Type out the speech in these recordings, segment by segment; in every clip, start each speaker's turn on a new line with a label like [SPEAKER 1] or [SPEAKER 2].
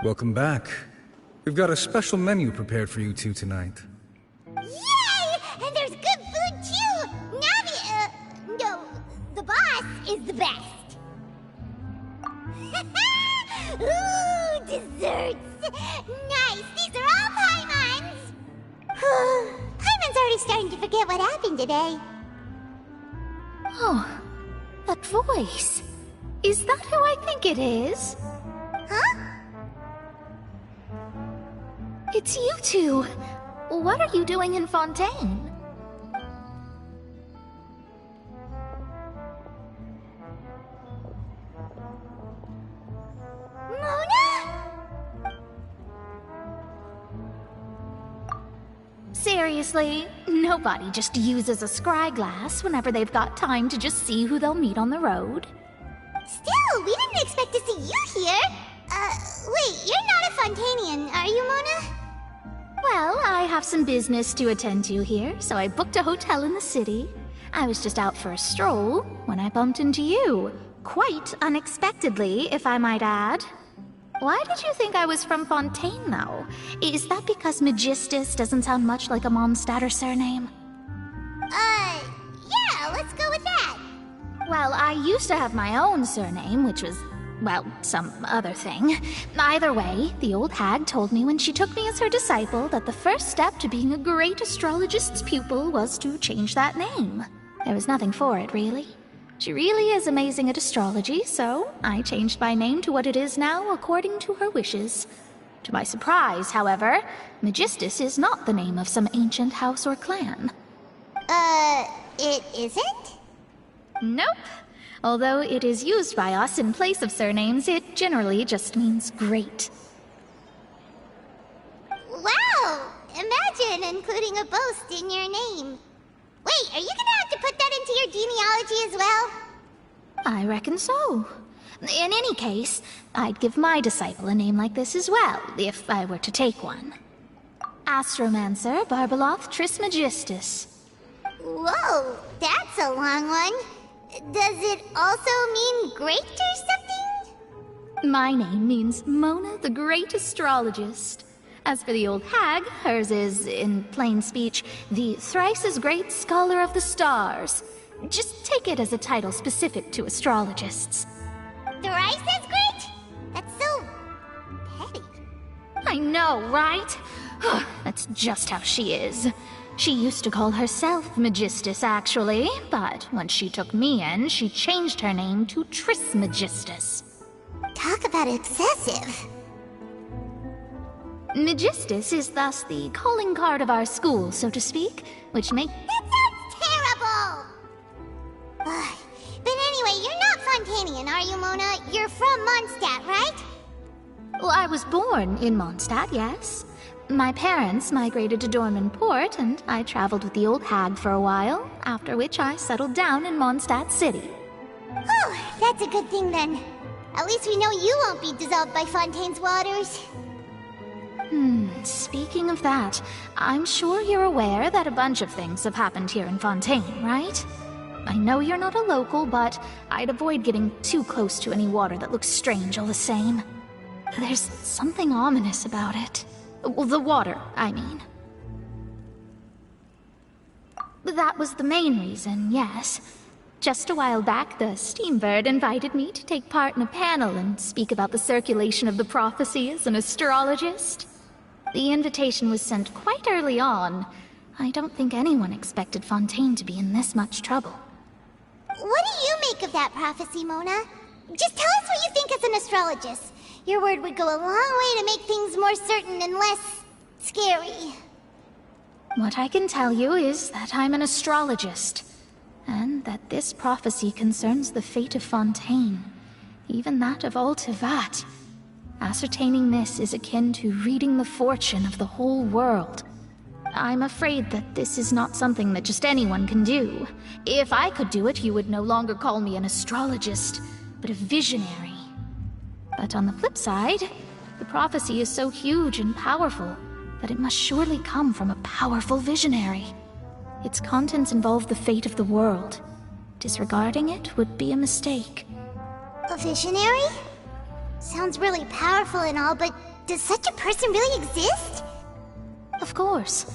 [SPEAKER 1] Welcome back. We've got a special menu prepared for you two tonight.
[SPEAKER 2] Yay! And there's good food too! No, the boss is the best. Ooh, desserts! Nice! These are all Paimon's! Paimon's already starting to forget what happened today.
[SPEAKER 3] Oh, that voice. Is that who I think it is?
[SPEAKER 2] Huh?
[SPEAKER 3] It's you two. What are you doing in Fontaine?
[SPEAKER 2] Mona?
[SPEAKER 3] Seriously, nobody just uses a scry glass whenever they've got time to just see who they'll meet on the road.
[SPEAKER 2] Still, we didn't expect to see you here. Wait, you're not a Fontanian, are you, Mona?
[SPEAKER 3] Well, I have some business to attend to here, so I booked a hotel in the city. I was just out for a stroll when I bumped into you. Quite unexpectedly, if I might add. Why did you think I was from Fontaine, though? Is that because Magistus doesn't sound much like a Mondstadter surname?
[SPEAKER 2] Yeah, let's go with that.
[SPEAKER 3] Well, I used to have my own surname, which was, well, some other thing. Either way, the old hag told me when she took me as her disciple that the first step to being a great astrologist's pupil was to change that name. There was nothing for it, really. She really is amazing at astrology, so I changed my name to what it is now according to her wishes. To my surprise, however, Magistus is not the name of some ancient house or clan.
[SPEAKER 2] It isn't?
[SPEAKER 3] Nope. Although it is used by us in place of surnames, it generally just means great.
[SPEAKER 2] Wow! Imagine including a boast in your name. Wait, are you gonna have to put that into your genealogy as well?
[SPEAKER 3] I reckon so. In any case, I'd give my disciple a name like this as well, if I were to take one. Astromancer Barbeloth Trismegistus.
[SPEAKER 2] Whoa, that's a long one. Does it also mean great or something?
[SPEAKER 3] My name means Mona the Great Astrologist. As for the old hag, hers is, in plain speech, the thrice-as-great Scholar of the Stars. Just take it as a title specific to astrologists.
[SPEAKER 2] Thrice as great? That's so petty.
[SPEAKER 3] I know, right? That's just how she is. She used to call herself Magistus, actually, but when she took me in, she changed her name to Trismegistus.
[SPEAKER 2] Talk about excessive.
[SPEAKER 3] Magistus is thus the calling card of our school, so to speak, which makes...
[SPEAKER 2] That sounds terrible! But anyway, you're not Fontanian, are you, Mona? You're from Mondstadt, right?
[SPEAKER 3] Well, I was born in Mondstadt, yes. My parents migrated to Dorman Port, and I traveled with the old hag for a while, after which I settled down in Mondstadt City.
[SPEAKER 2] Oh, that's a good thing then. At least we know you won't be dissolved by Fontaine's waters.
[SPEAKER 3] Speaking of that, I'm sure you're aware that a bunch of things have happened here in Fontaine, right? I know you're not a local, but I'd avoid getting too close to any water that looks strange all the same. There's something ominous about it. Well, the water, I mean. That was the main reason, yes. Just a while back, the Steambird invited me to take part in a panel and speak about the circulation of the prophecy as an astrologist. The invitation was sent quite early on. I don't think anyone expected Fontaine to be in this much trouble.
[SPEAKER 2] What do you make of that prophecy, Mona? Just tell us what you think as an astrologist. Your word would go a long way to make things more certain and less scary.
[SPEAKER 3] What I can tell you is that I'm an astrologist, and that this prophecy concerns the fate of Fontaine, even that of all Tevat. Ascertaining this is akin to reading the fortune of the whole world. I'm afraid that this is not something that just anyone can do. If I could do it, you would no longer call me an astrologist, but a visionary. But on the flip side, the prophecy is so huge and powerful that it must surely come from a powerful visionary. Its contents involve the fate of the world. Disregarding it would be a mistake.
[SPEAKER 2] A visionary? Sounds really powerful and all, but Does such a person really exist?
[SPEAKER 3] Of course.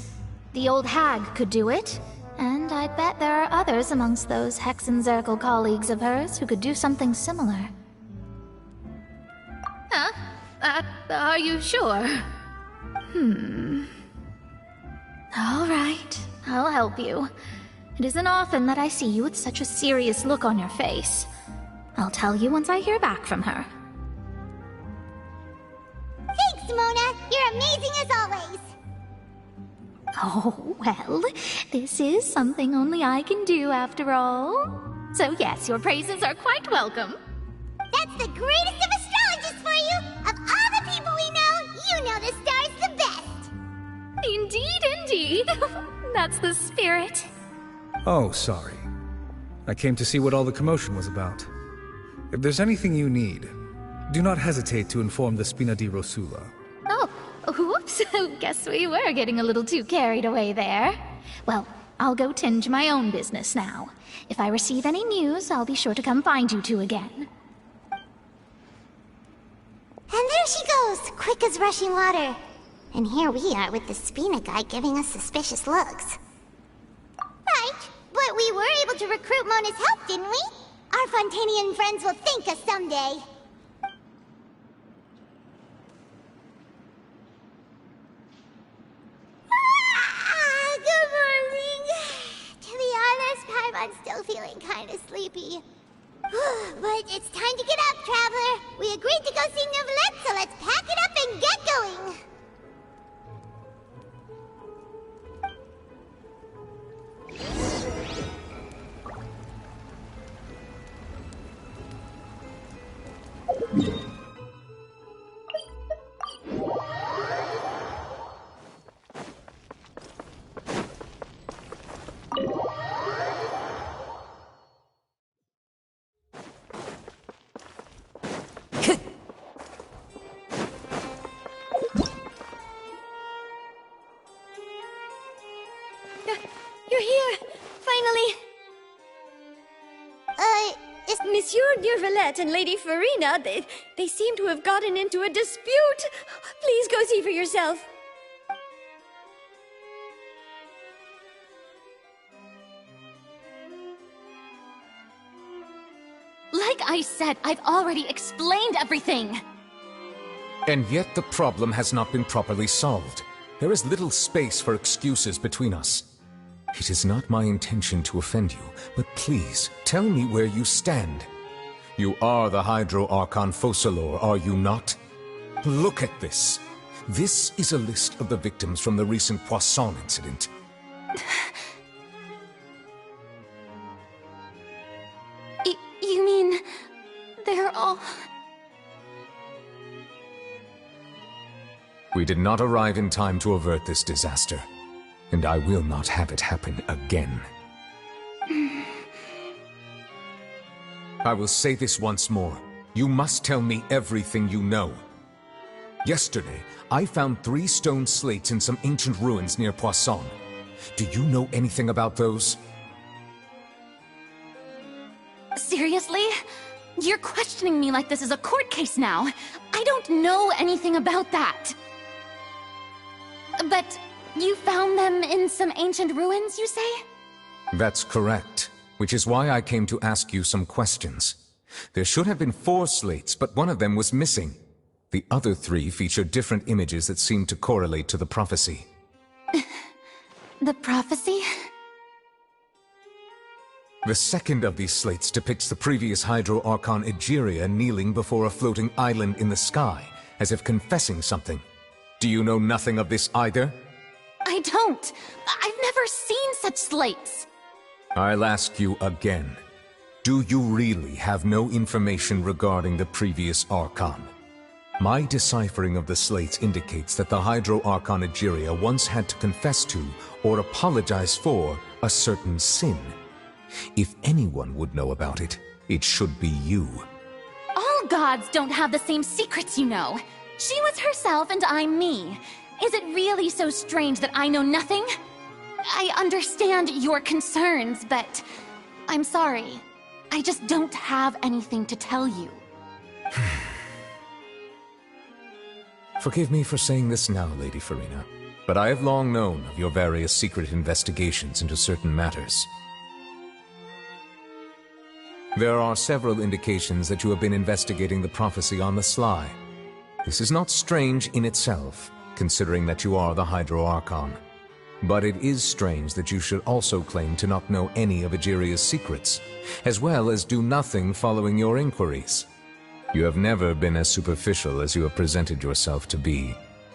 [SPEAKER 3] The old hag could do it, and I bet there are others amongst those Hexenzirkel colleagues of hers who could do something similar. Huh? Are you sure? All right, I'll help you. It isn't often that I see you with such a serious look on your face. I'll tell you once I hear back from her.
[SPEAKER 2] Thanks, Mona! You're amazing as always!
[SPEAKER 3] Oh, well, this is something only I can do after all. So yes, your praises are quite welcome.
[SPEAKER 2] That's the greatest of astrologists for you! Of all the people we know, you know the star's the best!
[SPEAKER 3] Indeed, indeed. That's the spirit.
[SPEAKER 1] Oh, sorry. I came to see what all the commotion was about. If there's anything you need, do not hesitate to inform the Spina di Rosula.
[SPEAKER 3] Oh, whoops. Guess we were getting a little too carried away there. Well, I'll go tend to my own business now. If I receive any news, I'll be sure to come find you two again.
[SPEAKER 2] And there she goes, quick as rushing water. And here we are with the Spina guy giving us suspicious looks. Right, but we were able to recruit Mona's help, didn't we? Our Fontanian friends will thank us someday. Good morning. To be honest, I'm still feeling kind of sleepy. But it's time to get up, Traveler. We agreed to go see Neuvillette, so let's pack it up and get going.
[SPEAKER 4] You're here! Finally!
[SPEAKER 2] Is
[SPEAKER 4] Monsieur Neuvillette and Lady Farina, they seem to have gotten into a dispute! Please go see for yourself.
[SPEAKER 5] Like I said, I've already explained everything!
[SPEAKER 6] And yet the problem has not been properly solved. There is little space for excuses between us. It is not my intention to offend you, but please, tell me where you stand. You are the Hydro Archon Focalor, are you not? Look at this. This is a list of the victims from the recent Poisson incident.
[SPEAKER 5] You mean... they're all...
[SPEAKER 6] We did not arrive in time to avert this disaster, and I will not have it happen again. I will say this once more. You must tell me everything you know. Yesterday, I found 3 stone slates in some ancient ruins near Poisson. Do you know anything about those?
[SPEAKER 5] Seriously? You're questioning me like this is a court case now. I don't know anything about that. But you found them in some ancient ruins, you say?
[SPEAKER 6] That's correct, which is why I came to ask you some questions. There should have been 4 slates, but one of them was missing. The other 3 feature different images that seem to correlate to the prophecy.
[SPEAKER 5] The prophecy?
[SPEAKER 6] The second of these slates depicts the previous Hydro Archon Egeria kneeling before a floating island in the sky, as if confessing something. Do you know nothing of this either?
[SPEAKER 5] I don't. I've never seen such slates.
[SPEAKER 6] I'll ask you again. Do you really have no information regarding the previous Archon? My deciphering of the slates indicates that the Hydro Archon Egeria once had to confess to, or apologize for, a certain sin. If anyone would know about it, it should be you.
[SPEAKER 5] All gods don't have the same secrets, you know. She was herself and I'm me. Is it really so strange that I know nothing? I understand your concerns, but I'm sorry. I just don't have anything to tell you.
[SPEAKER 6] Forgive me for saying this now, Lady Furina, but I have long known of your various secret investigations into certain matters. There are several indications that you have been investigating the prophecy on the sly. This is not strange in itself, considering that you are the Hydro Archon. But it is strange that you should also claim to not know any of Egeria's secrets, as well as do nothing following your inquiries. You have never been as superficial as you have presented yourself to be,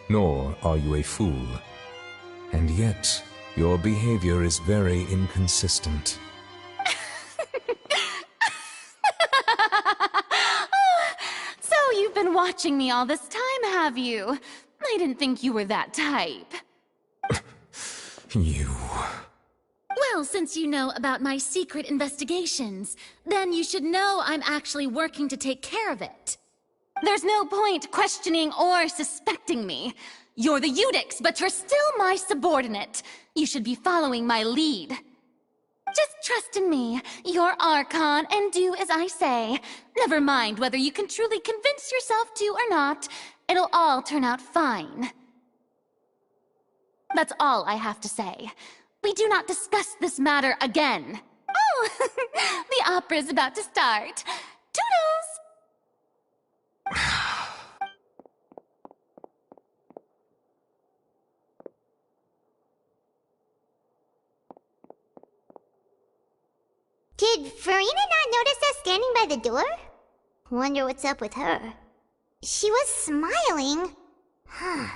[SPEAKER 6] nor are you a fool. And yet, your behavior is very inconsistent.
[SPEAKER 5] So you've been watching me all this time, have you? I didn't think you were that type.
[SPEAKER 6] You...
[SPEAKER 5] Well, since you know about my secret investigations, then you should know I'm actually working to take care of it. There's no point questioning or suspecting me. You're the Eudix, but you're still my subordinate. You should be following my lead. Just trust in me, your Archon, and do as I say. Never mind whether you can truly convince yourself to or not. It'll all turn out fine. That's all I have to say. We do not discuss this matter again. Oh, the opera's about to start. Toodles!
[SPEAKER 2] Did Furina not notice us standing by the door? Wonder what's up with her. She was smiling. Huh.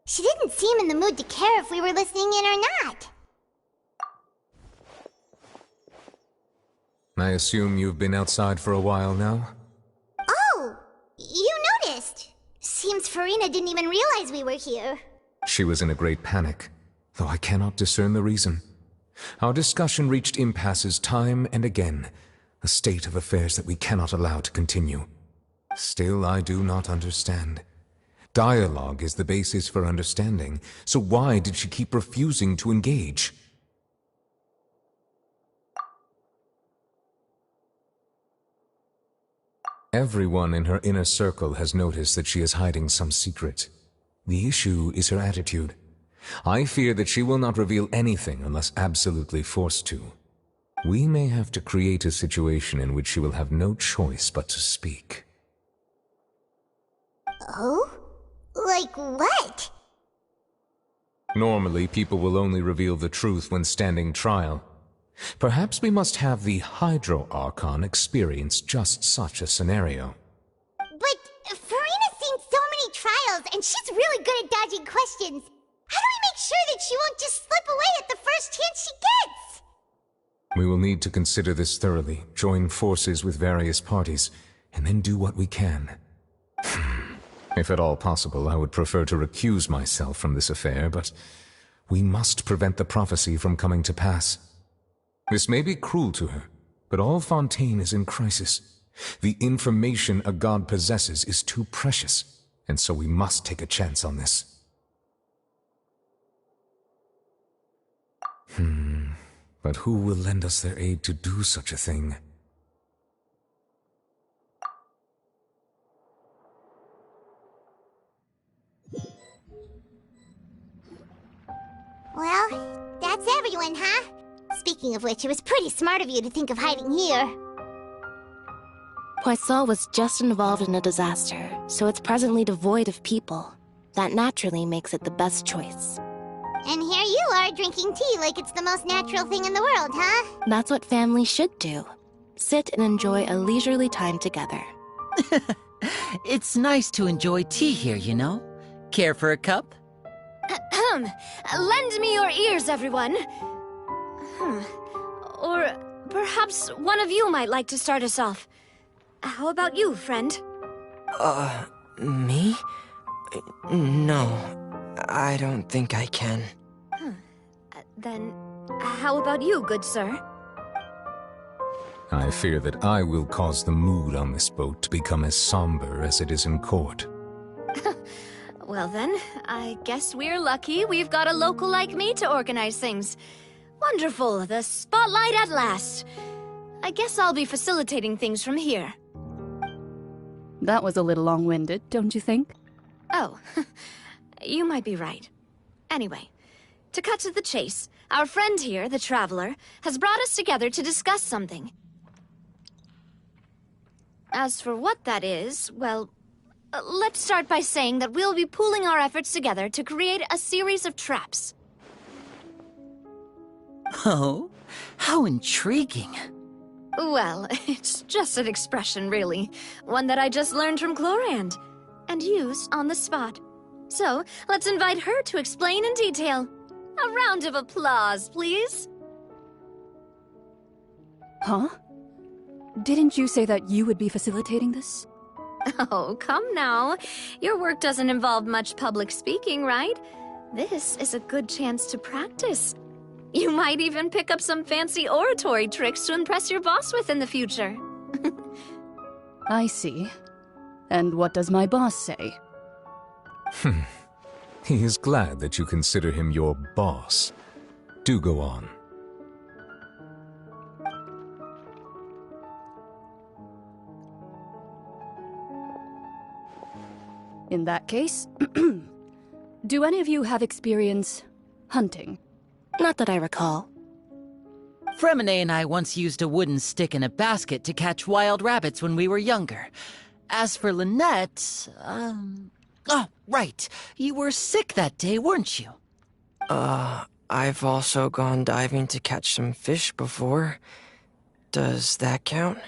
[SPEAKER 2] She didn't seem in the mood to care if we were listening in or not.
[SPEAKER 6] I assume you've been outside for a while now?
[SPEAKER 2] Oh! You noticed! Seems Furina didn't even realize we were here.
[SPEAKER 6] She was in a great panic, though I cannot discern the reason. Our discussion reached impasses time and again, a state of affairs that we cannot allow to continue. Still, I do not understand. Dialogue is the basis for understanding, so why did she keep refusing to engage? Everyone in her inner circle has noticed that she is hiding some secret. The issue is her attitude. I fear that she will not reveal anything unless absolutely forced to. We may have to create a situation in which she will have no choice but to speak.
[SPEAKER 2] Oh? Like what?
[SPEAKER 6] Normally, people will only reveal the truth when standing trial. Perhaps we must have the Hydro Archon experience just such a scenario.
[SPEAKER 2] But Furina's seen so many trials, and she's really good at dodging questions. How do we make sure that she won't just slip away at the first chance she gets?
[SPEAKER 6] We will need to consider this thoroughly, join forces with various parties, and then do what we can. If at all possible, I would prefer to recuse myself from this affair, but we must prevent the prophecy from coming to pass. This may be cruel to her, but all Fontaine is in crisis. The information a god possesses is too precious, and so we must take a chance on this. But who will lend us their aid to do such a thing?
[SPEAKER 2] Well, that's everyone, huh? Speaking of which, it was pretty smart of you to think of hiding here.
[SPEAKER 7] Poisson was just involved in a disaster, so it's presently devoid of people. That naturally makes it the best choice.
[SPEAKER 2] And here you are drinking tea like it's the most natural thing in the world, huh?
[SPEAKER 7] That's what family should do. Sit and enjoy a leisurely time together.
[SPEAKER 8] It's nice to enjoy tea here, you know? Care for a cup?
[SPEAKER 4] Lend me your ears, everyone. Or perhaps one of you might like to start us off. How about you, friend?
[SPEAKER 9] Me? No, I don't think I can.
[SPEAKER 4] Then, how about you, good sir?
[SPEAKER 6] I fear that I will cause the mood on this boat to become as somber as it is in court.
[SPEAKER 4] Well then, I guess we're lucky we've got a local like me to organize things. Wonderful, the spotlight at last. I guess I'll be facilitating things from here.
[SPEAKER 10] That was a little long-winded, don't you think?
[SPEAKER 4] Oh, you might be right. Anyway, to cut to the chase, our friend here, the Traveler, has brought us together to discuss something. As for what that is, well, let's start by saying that we'll be pooling our efforts together to create a series of traps.
[SPEAKER 8] Oh, how intriguing.
[SPEAKER 4] Well, it's just an expression, really. One that I just learned from Chlorand, and used on the spot. So, let's invite her to explain in detail. A round of applause, please.
[SPEAKER 10] Huh? Didn't you say that you would be facilitating this?
[SPEAKER 4] Oh, come now. Your work doesn't involve much public speaking, right? This is a good chance to practice. You might even pick up some fancy oratory tricks to impress your boss with in the future.
[SPEAKER 10] I see. And what does my boss say?
[SPEAKER 6] He is glad that you consider him your boss. Do go on.
[SPEAKER 10] In that case, do any of you have experience hunting?
[SPEAKER 7] Not that I recall.
[SPEAKER 8] Fremine and I once used a wooden stick in a basket to catch wild rabbits when we were younger. As for Lynette, oh, right. You were sick that day, weren't you?
[SPEAKER 9] I've also gone diving to catch some fish before. Does that count?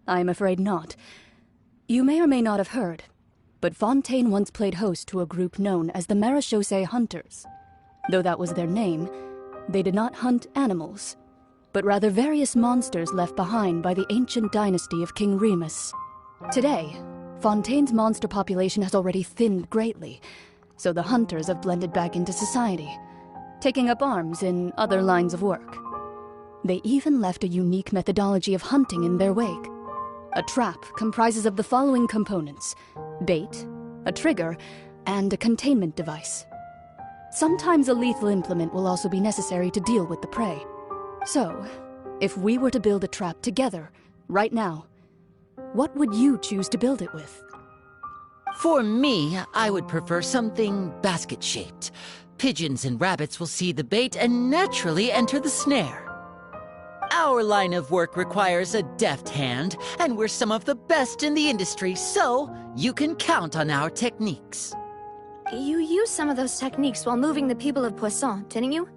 [SPEAKER 10] I'm afraid not. You may or may not have heard, but Fontaine once played host to a group known as the Marechaussee Hunters. Though that was their name, they did not hunt animals, but rather various monsters left behind by the ancient dynasty of King Remus. Today, Fontaine's monster population has already thinned greatly, so the hunters have blended back into society, taking up arms in other lines of work. They even left a unique methodology of hunting in their wake. A trap comprises of the following components: bait, a trigger, and a containment device. Sometimes a lethal implement will also be necessary to deal with the prey. So, if we were to build a trap together, right now, what would you choose to build it with?
[SPEAKER 8] For me, I would prefer something basket-shaped. Pigeons and rabbits will see the bait and naturally enter the snare. Our line of work requires a deft hand, and we're some of the best in the industry, so you can count on our techniques.
[SPEAKER 4] You used some of those techniques while moving the people of Poisson, didn't you?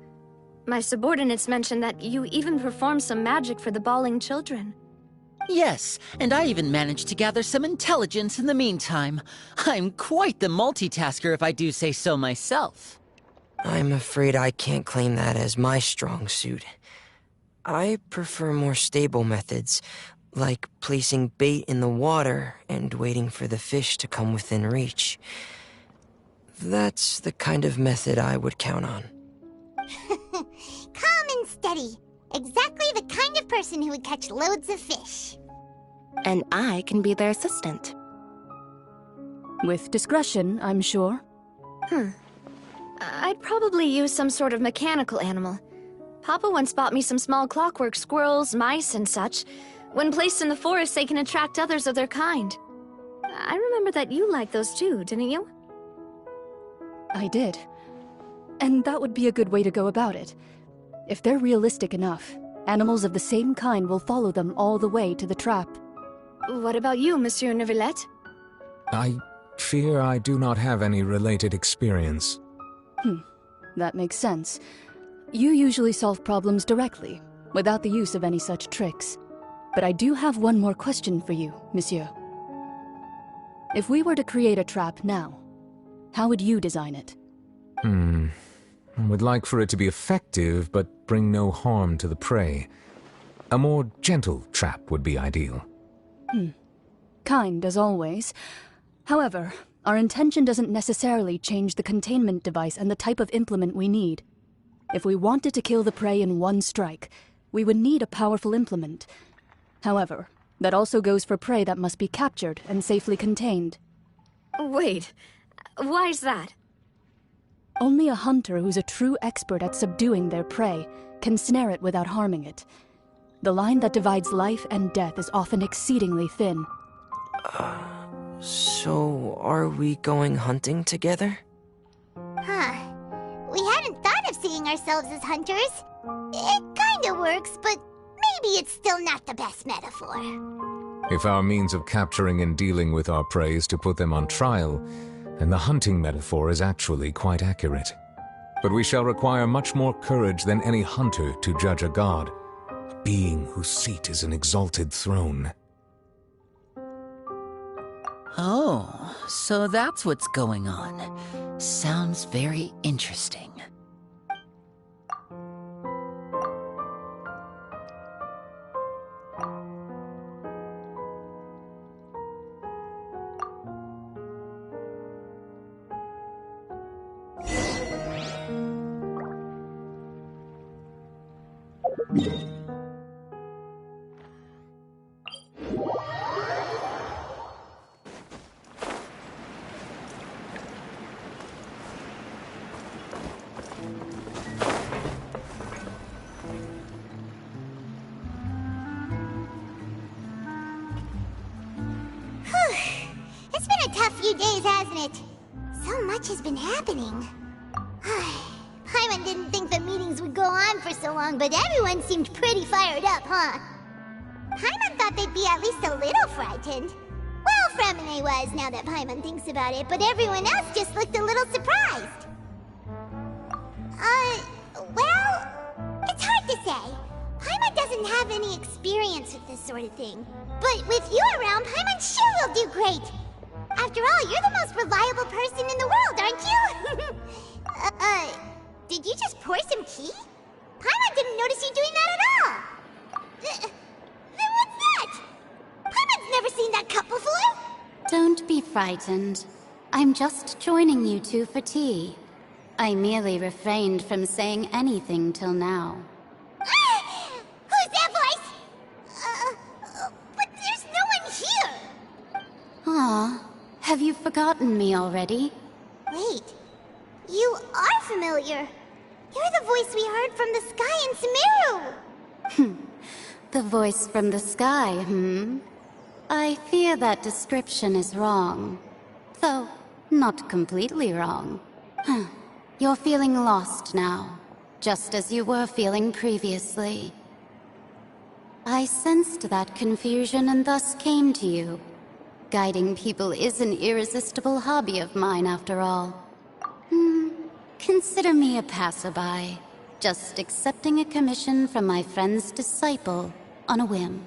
[SPEAKER 4] My subordinates mentioned that you even performed some magic for the bawling children.
[SPEAKER 8] Yes, and I even managed to gather some intelligence in the meantime. I'm quite the multitasker if I do say so myself.
[SPEAKER 9] I'm afraid I can't claim that as my strong suit. I prefer more stable methods, like placing bait in the water and waiting for the fish to come within reach. That's the kind of method I would count on.
[SPEAKER 2] Calm and steady. Exactly the kind of person who would catch loads of fish.
[SPEAKER 7] And I can be their assistant.
[SPEAKER 10] With discretion, I'm sure.
[SPEAKER 4] I'd probably use some sort of mechanical animal. Papa once bought me some small clockwork squirrels, mice, and such. When placed in the forest, they can attract others of their kind. I remember that you liked those too, didn't you?
[SPEAKER 10] I did. And that would be a good way to go about it. If they're realistic enough, animals of the same kind will follow them all the way to the trap.
[SPEAKER 4] What about you, Monsieur Neuvillette?
[SPEAKER 6] I fear I do not have any related experience.
[SPEAKER 10] That makes sense. You usually solve problems directly, without the use of any such tricks. But I do have one more question for you, Monsieur. If we were to create a trap now, how would you design it?
[SPEAKER 6] I would like for it to be effective, but bring no harm to the prey. A more gentle trap would be ideal.
[SPEAKER 10] Kind, as always. However, our intention doesn't necessarily change the containment device and the type of implement we need. If we wanted to kill the prey in one strike, we would need a powerful implement. However, that also goes for prey that must be captured and safely contained.
[SPEAKER 4] Wait, why's that?
[SPEAKER 10] Only a hunter who's a true expert at subduing their prey can snare it without harming it. The line that divides life and death is often exceedingly thin.
[SPEAKER 9] So, are we going hunting together?
[SPEAKER 2] Huh. We hadn't thought of seeing ourselves as hunters. It kinda works, but maybe it's still not the best metaphor.
[SPEAKER 6] If our means of capturing and dealing with our prey is to put them on trial, then the hunting metaphor is actually quite accurate. But we shall require much more courage than any hunter to judge a god, a being whose seat is an exalted throne.
[SPEAKER 8] Oh, so that's what's going on. Sounds very interesting.
[SPEAKER 2] It's been a tough few days, hasn't it? So much has been happening. Paimon didn't think the meetings would go on for so long, but everyone seemed pretty fired up, huh? Paimon thought they'd be at least a little frightened. Well, Fremine was, now that Paimon thinks about it, but everyone else just looked a little surprised. Well, it's hard to say. Paimon doesn't have any experience with this sort of thing. But with you around, Paimon sure will do great. After all, you're the most reliable person in the world, aren't you? Did you just pour some tea? Paimon didn't notice you doing that at all. Then what's that? Paimon's never seen that cup before.
[SPEAKER 11] Don't be frightened. I'm just joining you two for tea. I merely refrained from saying anything till now.
[SPEAKER 2] Who's that voice? But there's no one here.
[SPEAKER 11] Aw, have you forgotten me already?
[SPEAKER 2] Wait, you are familiar. You're the voice we heard from the sky in Sumeru.
[SPEAKER 11] The voice from the sky, I fear that description is wrong. Though, not completely wrong. You're feeling lost now, just as you were feeling previously. I sensed that confusion and thus came to you. Guiding people is an irresistible hobby of mine, after all. Consider me a passerby, just accepting a commission from my friend's disciple on a whim.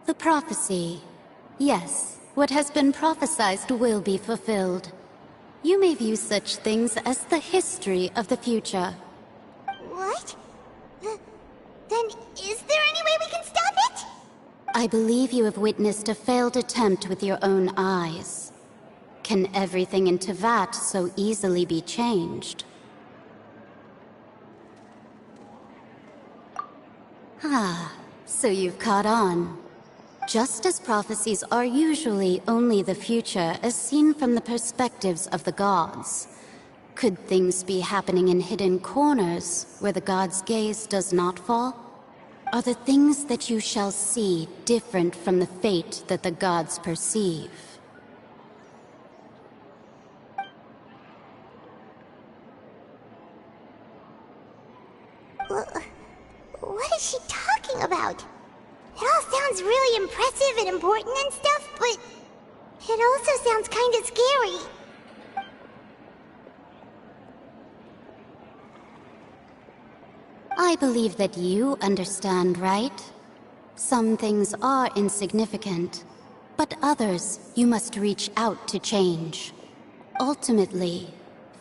[SPEAKER 11] The prophecy. Yes, what has been prophesied will be fulfilled. You may view such things as the history of the future.
[SPEAKER 2] What? Then is there any way we can stop it?
[SPEAKER 11] I believe you have witnessed a failed attempt with your own eyes. Can everything in Teyvat so easily be changed? So you've caught on. Just as prophecies are usually only the future as seen from the perspectives of the gods, could things be happening in hidden corners where the gods' gaze does not fall? Are the things that you shall see different from the fate that the gods perceive?
[SPEAKER 2] What is she talking about? It all sounds really impressive and important and stuff, but it also sounds kind of scary.
[SPEAKER 11] I believe that you understand, right? Some things are insignificant, but others you must reach out to change. Ultimately,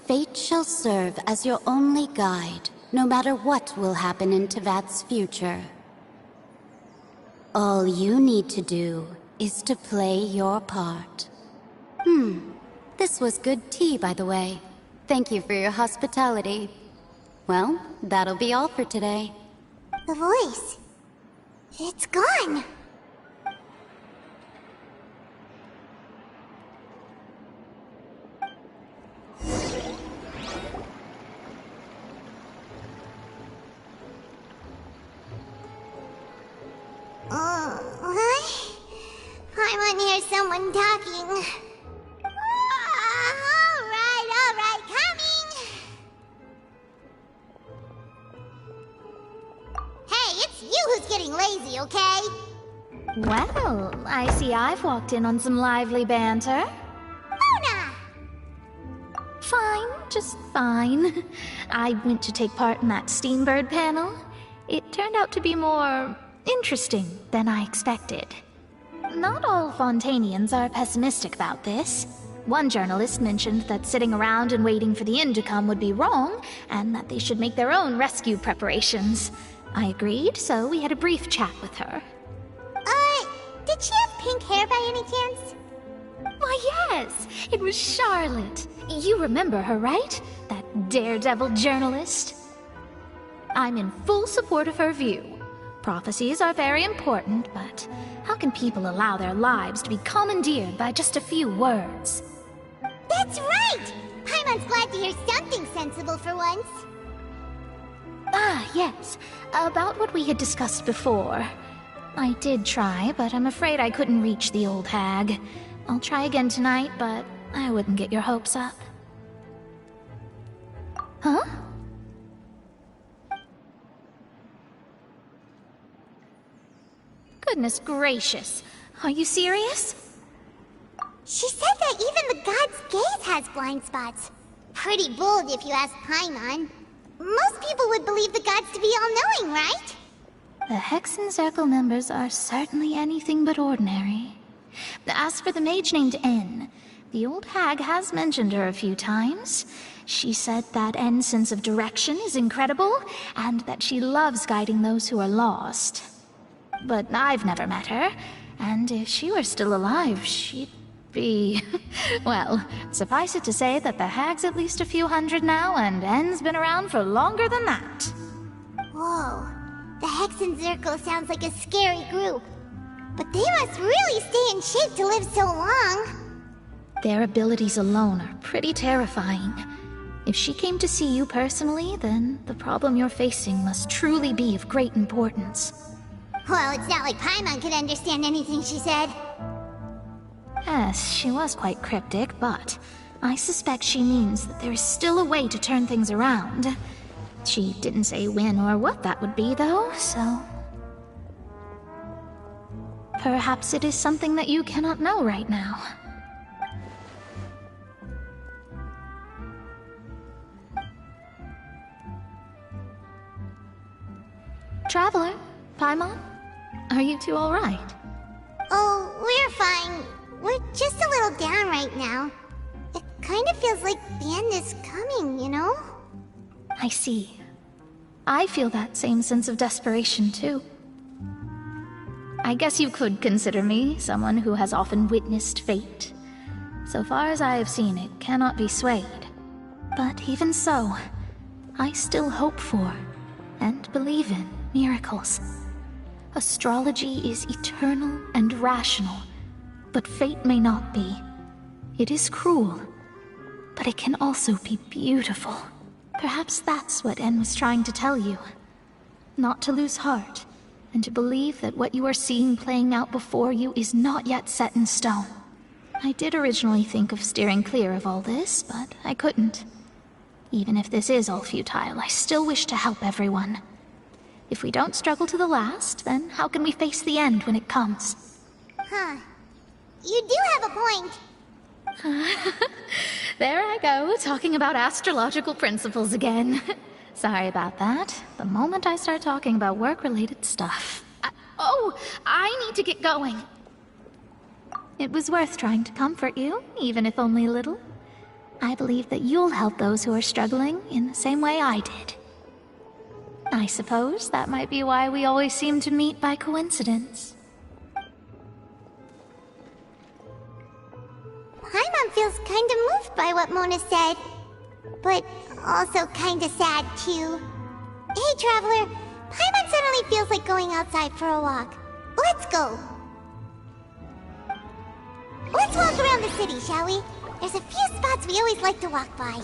[SPEAKER 11] fate shall serve as your only guide, no matter what will happen in Teyvat's future. All you need to do is to play your part. This was good tea, by the way. Thank you for your hospitality. Well, that'll be all for today.
[SPEAKER 2] The voice. It's gone. Paimon hears someone talking. Alright, coming! Hey, it's you who's getting lazy, okay?
[SPEAKER 3] Well, I see I've walked in on some lively banter.
[SPEAKER 2] Mona!
[SPEAKER 3] Fine, just fine. I went to take part in that Steambird panel. It turned out to be more interesting than I expected. Not all Fontainians are pessimistic about this. One journalist mentioned that sitting around and waiting for the end to come would be wrong, and that they should make their own rescue preparations. I agreed, so we had a brief chat with her.
[SPEAKER 2] Did she have pink hair by any chance?
[SPEAKER 3] Why, yes! It was Charlotte. You remember her, right? That daredevil journalist? I'm in full support of her view. Prophecies are very important, but how can people allow their lives to be commandeered by just a few words?
[SPEAKER 2] That's right! Paimon's glad to hear something sensible for once.
[SPEAKER 3] Ah, yes. About what we had discussed before. I did try, but I'm afraid I couldn't reach the old hag. I'll try again tonight, but I wouldn't get your hopes up. Huh? Goodness gracious. Are you serious?
[SPEAKER 2] She said that even the god's gaze has blind spots. Pretty bold if you ask Paimon. Most people would believe the gods to be all-knowing, right?
[SPEAKER 3] The Hexen Circle members are certainly anything but ordinary. As for the mage named N, the old hag has mentioned her a few times. She said that N's sense of direction is incredible, and that she loves guiding those who are lost. But I've never met her, and if she were still alive, she'd be... well, suffice it to say that the hag's at least a few hundred now, and N's been around for longer than that.
[SPEAKER 2] Whoa. The Hexen Circle sounds like a scary group. But they must really stay in shape to live so long.
[SPEAKER 3] Their abilities alone are pretty terrifying. If she came to see you personally, then the problem you're facing must truly be of great importance.
[SPEAKER 2] Well, it's not like Paimon could understand anything she said.
[SPEAKER 3] Yes, she was quite cryptic, but I suspect she means that there is still a way to turn things around. She didn't say when or what that would be, though, so... perhaps it is something that you cannot know right now. Traveler, Paimon, are you two all right?
[SPEAKER 2] Oh, we're fine. We're just a little down right now. It kind of feels like the end is coming, you know?
[SPEAKER 3] I see. I feel that same sense of desperation, too. I guess you could consider me someone who has often witnessed fate. So far as I have seen, it cannot be swayed. But even so, I still hope for, and believe in, miracles. Astrology is eternal and rational, but fate may not be. It is cruel, but it can also be beautiful. Perhaps that's what N was trying to tell you. Not to lose heart, and to believe that what you are seeing playing out before you is not yet set in stone. I did originally think of steering clear of all this, but I couldn't. Even if this is all futile, I still wish to help everyone. If we don't struggle to the last, then how can we face the end when it comes?
[SPEAKER 2] Huh. You do have a point.
[SPEAKER 3] There I go, talking about astrological principles again. Sorry about that. The moment I start talking about work-related stuff... I need to get going. It was worth trying to comfort you, even if only a little. I believe that you'll help those who are struggling in the same way I did. I suppose that might be why we always seem to meet by coincidence.
[SPEAKER 2] Paimon feels kinda moved by what Mona said. But also kinda sad, too. Hey, Traveler. Paimon suddenly feels like going outside for a walk. Let's go. Let's walk around the city, shall we? There's a few spots we always like to walk by.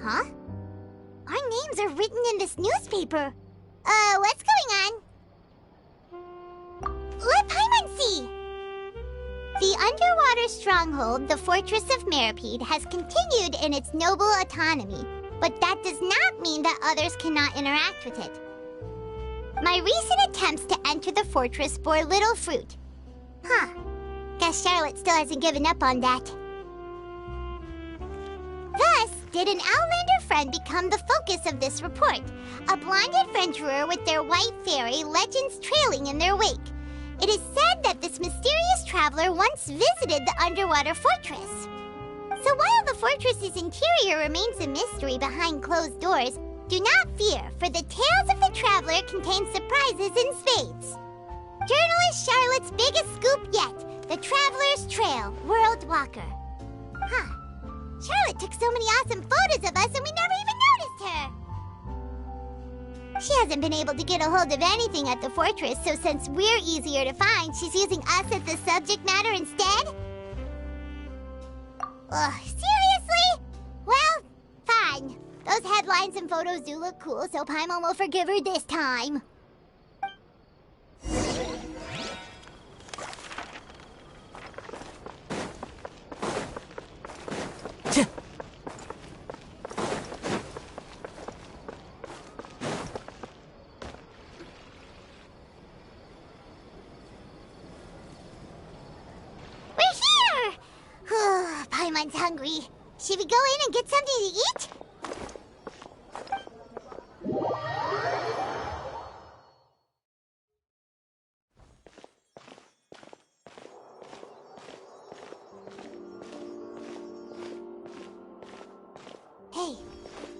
[SPEAKER 2] Huh? Our names are written in this newspaper. What's going on? Let Paimon see! The underwater stronghold, the Fortress of Meripede, has continued in its noble autonomy, but that does not mean that others cannot interact with it. My recent attempts to enter the fortress bore little fruit. Huh. Guess Charlotte still hasn't given up on that. Thus, did an Outlander friend become the focus of this report, a blind adventurer with their white fairy legends trailing in their wake. It is said that this mysterious traveler once visited the underwater fortress. So while the fortress's interior remains a mystery behind closed doors, do not fear, for the tales of the traveler contain surprises in spades. Journalist Charlotte's biggest scoop yet, the Traveler's Trail, World Walker. Huh. Charlotte took so many awesome photos of us and we never even noticed her! She hasn't been able to get a hold of anything at the fortress, so since we're easier to find, she's using us as the subject matter instead? Ugh, seriously? Well, fine. Those headlines and photos do look cool, so Paimon will forgive her this time. Paimon's hungry. Should we go in and get something to eat? Hey,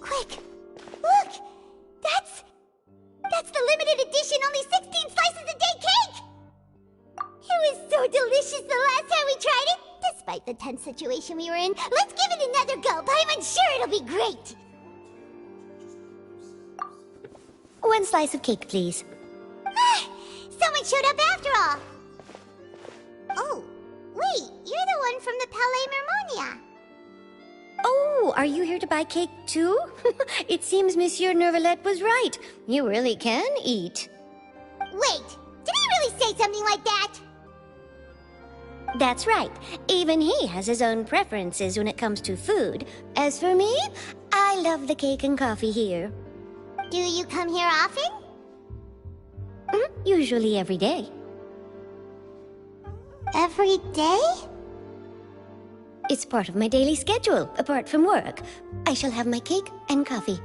[SPEAKER 2] quick! Look! That's the limited edition, only 16 slices a day cake! It was so delicious the last time we tried it! Despite the tense situation we were in, let's give it another go. Paimon's sure it'll be great.
[SPEAKER 12] One slice of cake, please.
[SPEAKER 2] Someone showed up after all. Oh, wait, you're the one from the Palais Mermonia.
[SPEAKER 12] Oh, are you here to buy cake too? It seems Monsieur Neuvillette was right. You really can eat.
[SPEAKER 2] Wait, did he really say something like that?
[SPEAKER 12] That's right. Even he has his own preferences when it comes to food. As for me, I love the cake and coffee here.
[SPEAKER 2] Do you come here often?
[SPEAKER 12] Usually every day.
[SPEAKER 2] Every day?
[SPEAKER 12] It's part of my daily schedule, apart from work. I shall have my cake and coffee.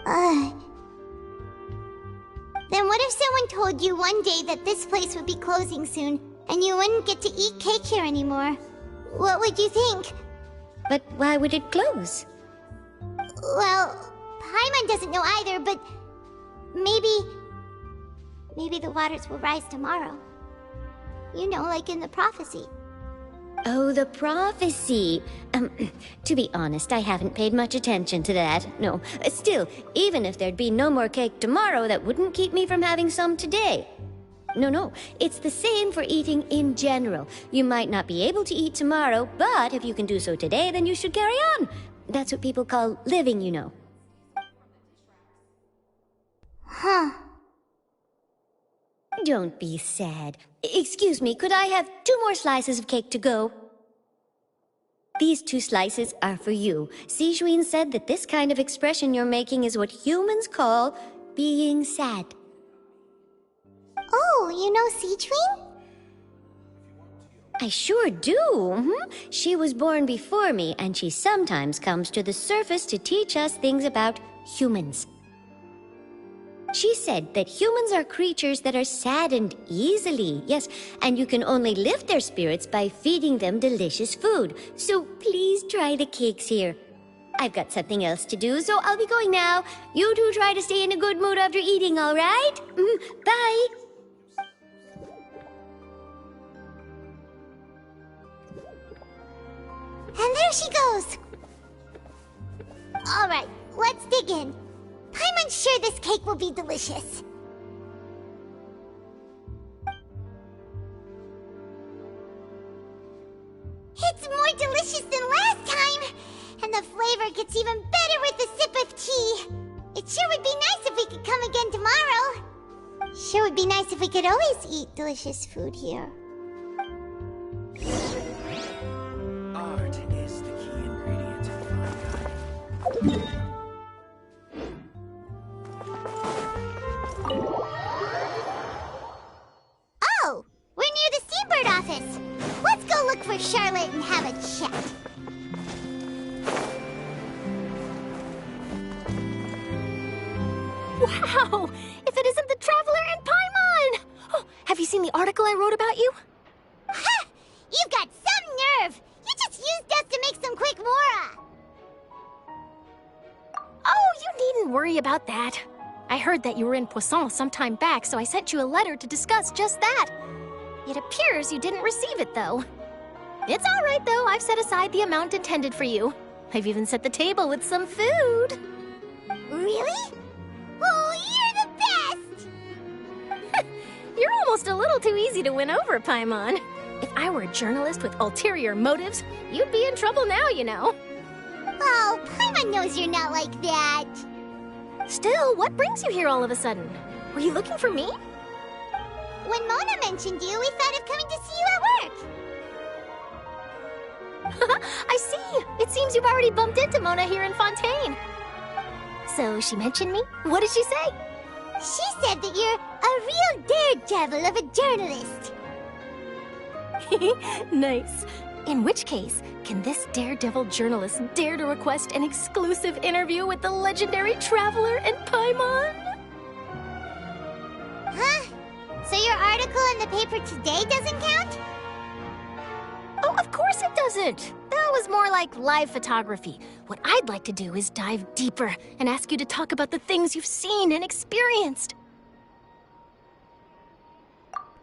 [SPEAKER 2] Then what if someone told you one day that this place would be closing soon, and you wouldn't get to eat cake here anymore? What would you think?
[SPEAKER 12] But why would it close?
[SPEAKER 2] Well, Paimon doesn't know either, but maybe the waters will rise tomorrow. You know, like in the prophecy.
[SPEAKER 12] Oh, the prophecy. To be honest, I haven't paid much attention to that. No, still, even if there'd be no more cake tomorrow, that wouldn't keep me from having some today. No, it's the same for eating in general. You might not be able to eat tomorrow, but if you can do so today, then you should carry on. That's what people call living, you know.
[SPEAKER 2] Huh.
[SPEAKER 12] Don't be sad. Excuse me, could I have 2 more slices of cake to go? These 2 slices are for you. Sijuin said that this kind of expression you're making is what humans call being sad.
[SPEAKER 2] Oh, you know Sijuin?
[SPEAKER 12] I sure do. She was born before me, and she sometimes comes to the surface to teach us things about humans. She said that humans are creatures that are saddened easily, yes, and you can only lift their spirits by feeding them delicious food. So please try the cakes here. I've got something else to do, so I'll be going now. You two try to stay in a good mood after eating, all right? Bye!
[SPEAKER 2] And there she goes! Alright, let's dig in. Paimon's sure this cake will be delicious. It's more delicious than last time! And the flavor gets even better with a sip of tea. It sure would be nice if we could come again tomorrow. Sure would be nice if we could always eat delicious food here.
[SPEAKER 13] Art is the key ingredient to fine dining.
[SPEAKER 2] Oh! We're near the Steambird office! Let's go look for Charlotte and have a chat.
[SPEAKER 14] Wow! If it isn't the Traveler and Paimon! Oh, have you seen the article I wrote about you?
[SPEAKER 2] Ha! You've got some nerve! You just used us to make some quick mora!
[SPEAKER 14] Oh, you needn't worry about that. I heard that you were in Poisson some time back, so I sent you a letter to discuss just that. It appears you didn't receive it, though. It's all right, though. I've set aside the amount intended for you. I've even set the table with some food.
[SPEAKER 2] Really? Oh, you're the best!
[SPEAKER 14] You're almost a little too easy to win over, Paimon. If I were a journalist with ulterior motives, you'd be in trouble now, you know.
[SPEAKER 2] Oh, Paimon knows you're not like that.
[SPEAKER 14] Still, what brings you here all of a sudden? Were you looking for me?
[SPEAKER 2] When Mona mentioned you, we thought of coming to see you at work.
[SPEAKER 14] I see. It seems you've already bumped into Mona here in Fontaine. So she mentioned me? What did she say?
[SPEAKER 2] She said that you're a real daredevil of a journalist.
[SPEAKER 14] Nice. In which case, can this daredevil journalist dare to request an exclusive interview with the legendary Traveler and Paimon?
[SPEAKER 2] Huh? So your article in the paper today doesn't count?
[SPEAKER 14] Oh, of course it doesn't. That was more like live photography. What I'd like to do is dive deeper and ask you to talk about the things you've seen and experienced.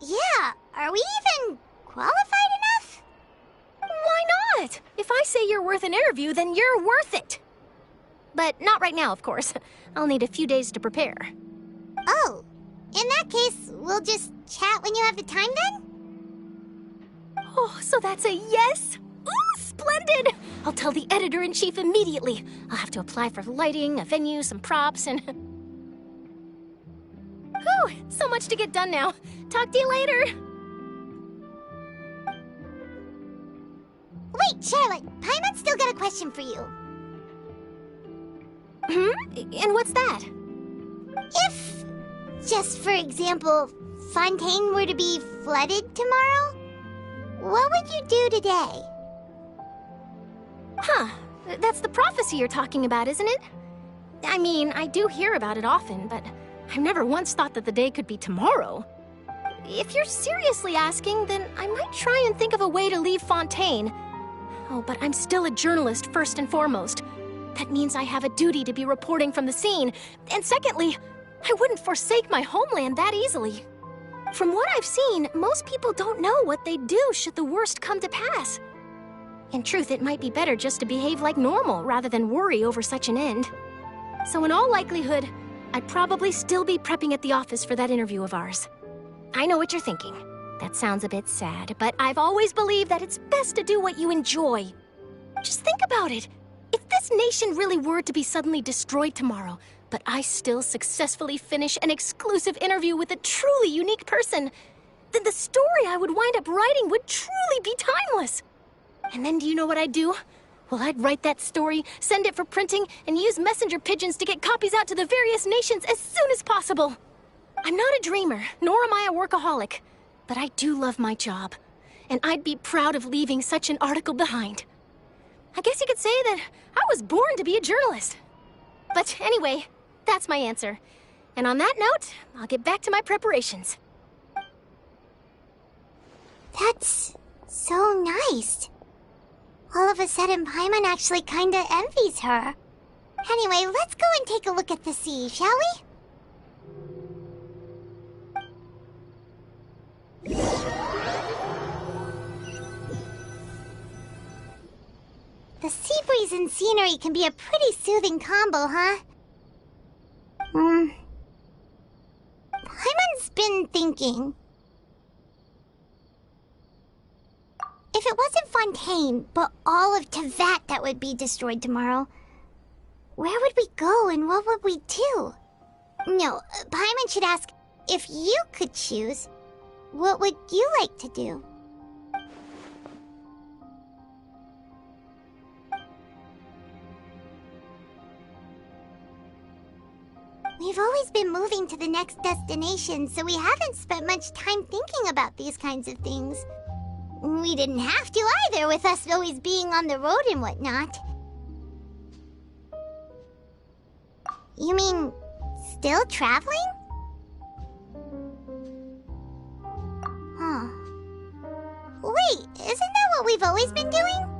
[SPEAKER 2] Yeah, are we even qualified enough?
[SPEAKER 14] Why not? If I say you're worth an interview, then you're worth it. But not right now, of course. I'll need a few days to prepare.
[SPEAKER 2] Oh, in that case, we'll just chat when you have the time then?
[SPEAKER 14] Oh, so that's a yes? Ooh, splendid! I'll tell the editor-in-chief immediately. I'll have to apply for lighting, a venue, some props, and... Whew, so much to get done now. Talk to you later.
[SPEAKER 2] Wait, Charlotte, Paimon's still got a question for you.
[SPEAKER 14] And what's that?
[SPEAKER 2] If, just for example, Fontaine were to be flooded tomorrow, what would you do today?
[SPEAKER 14] Huh, that's the prophecy you're talking about, isn't it? I mean, I do hear about it often, but I've never once thought that the day could be tomorrow. If you're seriously asking, then I might try and think of a way to leave Fontaine. Oh, but I'm still a journalist first and foremost. That means I have a duty to be reporting from the scene. And secondly, I wouldn't forsake my homeland that easily. From what I've seen, most people don't know what they'd do should the worst come to pass. In truth, it might be better just to behave like normal rather than worry over such an end. So in all likelihood, I'd probably still be prepping at the office for that interview of ours. I know what you're thinking. That sounds a bit sad, but I've always believed that it's best to do what you enjoy. Just think about it. If this nation really were to be suddenly destroyed tomorrow, but I still successfully finish an exclusive interview with a truly unique person, then the story I would wind up writing would truly be timeless. And then do you know what I'd do? Well, I'd write that story, send it for printing, and use messenger pigeons to get copies out to the various nations as soon as possible. I'm not a dreamer, nor am I a workaholic, but I do love my job, and I'd be proud of leaving such an article behind. I guess you could say that I was born to be a journalist. But anyway, that's my answer. And on that note, I'll get back to my preparations.
[SPEAKER 2] That's so nice. All of a sudden, Paimon actually kinda envies her. Anyway, let's go and take a look at the sea, shall we? stories and scenery can be a pretty soothing combo, huh? Paimon's been thinking. If it wasn't Fontaine, but all of Tevat that would be destroyed tomorrow, where would we go and what would we do? No, Paimon should ask, if you could choose, what would you like to do? We've always been moving to the next destination, so we haven't spent much time thinking about these kinds of things. We didn't have to either, with us always being on the road and whatnot. You mean, still traveling? Huh. Wait, isn't that what we've always been doing?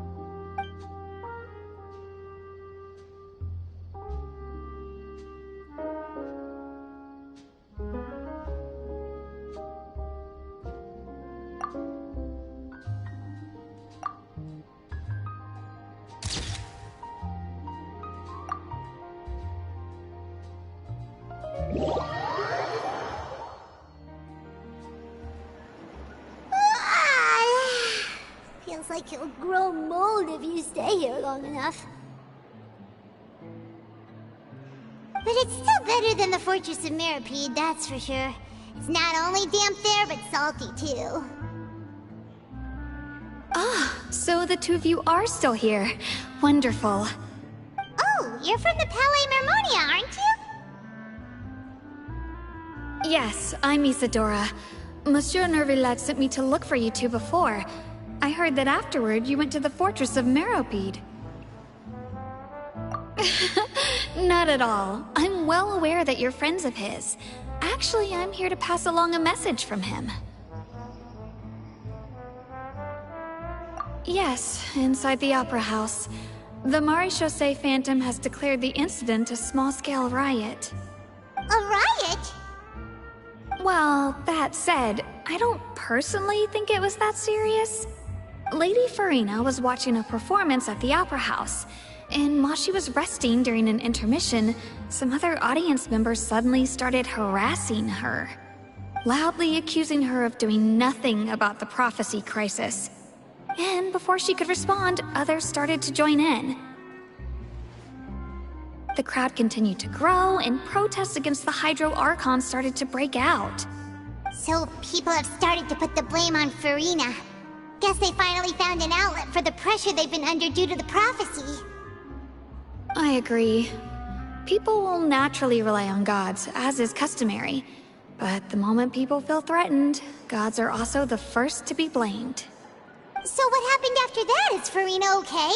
[SPEAKER 2] Feels like you'll grow mold if you stay here long enough. But it's still better than the Fortress of Meropide, that's for sure. It's not only damp there, but salty too.
[SPEAKER 4] Ah, so the two of you are still here. Wonderful.
[SPEAKER 2] Oh, you're from the Palais Mermonia, aren't you?
[SPEAKER 4] Yes, I'm Isadora. Monsieur Neuvillette sent me to look for you two before. I heard that afterward you went to the Fortress of Meropide. Not at all. I'm well aware that you're friends of his. Actually, I'm here to pass along a message from him. Yes, inside the Opera House. The Maréchaussée Phantom has declared the incident a small-scale riot.
[SPEAKER 2] A riot?
[SPEAKER 4] Well, that said, I don't personally think it was that serious. Lady Farina was watching a performance at the Opera House, and while she was resting during an intermission, some other audience members suddenly started harassing her, loudly accusing her of doing nothing about the prophecy crisis. And before she could respond, others started to join in. The crowd continued to grow, and protests against the Hydro Archon started to break out.
[SPEAKER 2] So people have started to put the blame on Farina. Guess they finally found an outlet for the pressure they've been under due to the prophecy.
[SPEAKER 4] I agree. People will naturally rely on gods, as is customary. But the moment people feel threatened, gods are also the first to be blamed.
[SPEAKER 2] So what happened after that? Is Farina okay?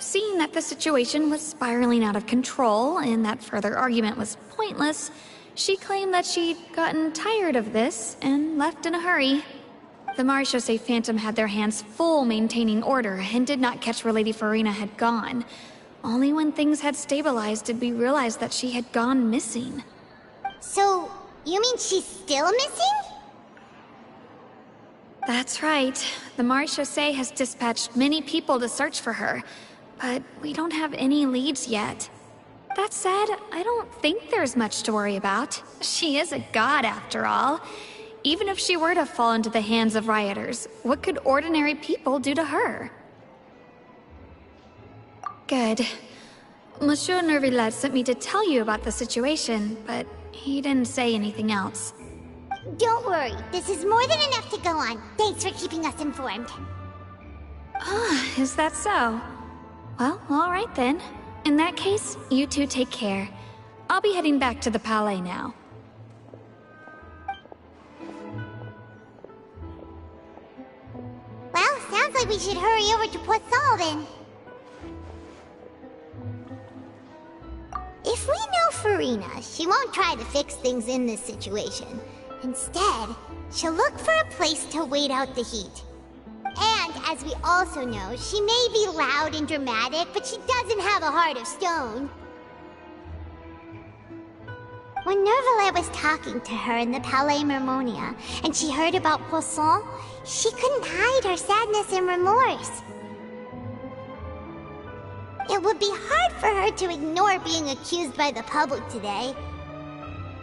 [SPEAKER 4] Seeing that the situation was spiraling out of control and that further argument was pointless, she claimed that she'd gotten tired of this and left in a hurry. The Maréchaussée Phantom had their hands full maintaining order and did not catch where Lady Farina had gone. Only when things had stabilized did we realize that she had gone missing.
[SPEAKER 2] So, you mean she's still missing?
[SPEAKER 4] That's right. The Maréchaussée has dispatched many people to search for her, but we don't have any leads yet. That said, I don't think there's much to worry about. She is a god after all. Even if she were to fall into the hands of rioters, what could ordinary people do to her? Good. Monsieur Neuvillette sent me to tell you about the situation, but he didn't say anything else.
[SPEAKER 2] Don't worry, this is more than enough to go on. Thanks for keeping us informed.
[SPEAKER 4] Ah, is that so? Well, all right then. In that case, you two take care. I'll be heading back to the Palais now.
[SPEAKER 2] Well, sounds like we should hurry over to Poisson then. If we know Farina, she won't try to fix things in this situation. Instead, she'll look for a place to wait out the heat. And, as we also know, she may be loud and dramatic, but she doesn't have a heart of stone. When Neuvillette was talking to her in the Palais Mermonia, and she heard about Poisson, she couldn't hide her sadness and remorse. It would be hard for her to ignore being accused by the public today.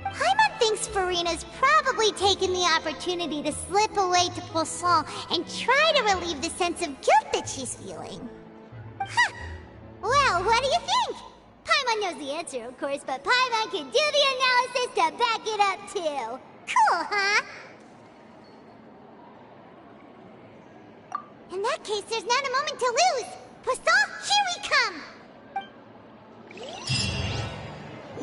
[SPEAKER 2] Paimon thinks Furina's probably taken the opportunity to slip away to Poisson and try to relieve the sense of guilt that she's feeling. Huh. Well, what do you think? Paimon knows the answer, of course, but Paimon can do the analysis to back it up, too. Cool, huh? In that case, there's not a moment to lose. Poisson, here we come!